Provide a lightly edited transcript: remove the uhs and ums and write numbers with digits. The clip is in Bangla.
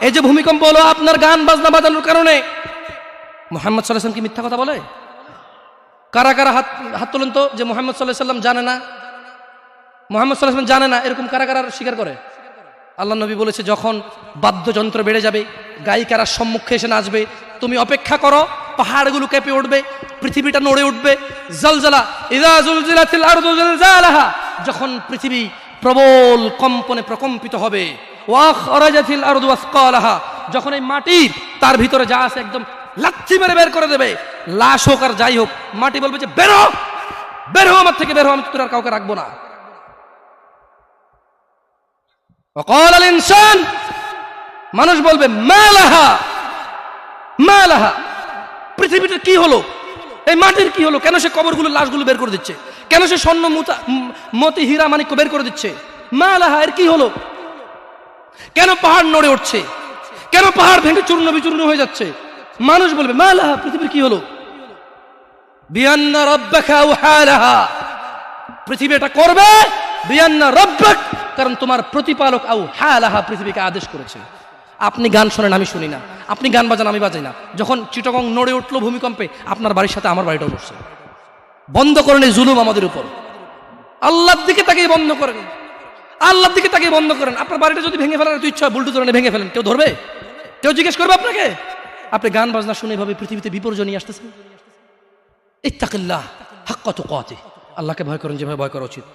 এই যে ভূমিকম্প হলো আপনার গান বাজনা বাজানোর কারণে, মুহাম্মদ সাল্লাল্লাহু আলাইহি ওয়াসাল্লাম কি মিথ্যা কথা বলে? কারা কারা হাত তোলেন তো যে মুহাম্মদ সাল্লাল্লাহু আলাইহি ওয়াসাল্লাম জানে না, মুহাম্মদ সাল্লাল্লাহু আলাইহি ওয়াসাল্লাম জানে না, এরকম কারা কারা স্বীকার করে? আল্লাহ নবী বলেছে, যখন বাদ্যযন্ত্র বেড়ে যাবে, গায়িকারা সম্মুখে এসে নাচবে, তুমি অপেক্ষা করো, পাহাড়গুলো কেঁপে উঠবে, পৃথিবীটা নড়ে উঠবে। জালজালা ইযা জুলজিলাতিল আরদু জিলজালাহা, যখন পৃথিবী প্রবল কম্পনে প্রকম্পিত হবে। ওয়া আখরাজাতিল আরদু আসকালাহা, যখন এই মাটি তার ভিতরে যা আছে একদম লাথি মেরে বের করে দেবে, লাশ হোক আর যাই হোক, মাটি বলবে যে বের হো, বের হো আমার থেকে, বের হো, আমি তোর আর কাউকে রাখবো না। وقال الانسان, মানুষ বলবে মালাহা মালাহা, পৃথিবীটা কি হলো, এই মাটির কি হলো, কেন সে কবরগুলো লাশগুলো বের করে দিচ্ছে, কেন সে স্বর্ণ মতি হীরা মানিক্য বের করে দিচ্ছে, মালাহা, এর কি হলো, কেন পাহাড় নড়ে উঠছে, কেন পাহাড় ভেঙে চূর্ণ বিচূর্ণ হয়ে যাচ্ছে? মানুষ বলবে মালাহা, পৃথিবীর কি হলো, বিআন্না রাব্বাকা আওহালাহা, পৃথিবী এটা করবে, বিআন্না রাব্বাক, কারণ তোমার প্রতিপালক আওহালাহা, পৃথিবীকে আদেশ করেছে। আপনি গান শোনেন, আমি শুনি না, আপনি গান বাজান, আমি বাজাই না। যখন চিটাগং নড়ে উঠলো ভূমিকম্পে, আপনার বাড়ির সাথে আমার বাড়িটাও নড়ছে। বন্ধ করেন এই জুলুম আমাদের উপর, আল্লাহর দিকে তাকিয়ে বন্ধ করেন, আল্লাহর দিকে তাকিয়ে বন্ধ করেন। আপনার বাড়িটা যদি ভেঙে ফেলার ইচ্ছা হয়, বুলডোজার ভেঙে ফেলেন, কেউ ধরবে? কেউ জিজ্ঞেস করবে আপনাকে? আপনি গান বাজনা শুনে এভাবে পৃথিবীতে বিপর্যয় নিয়ে আসতেছেন। ইত্তাকিল্লাহ হাক্কা তুকাতিহ, আল্লাহকে ভয় করেন যেভাবে ভয় করা উচিত।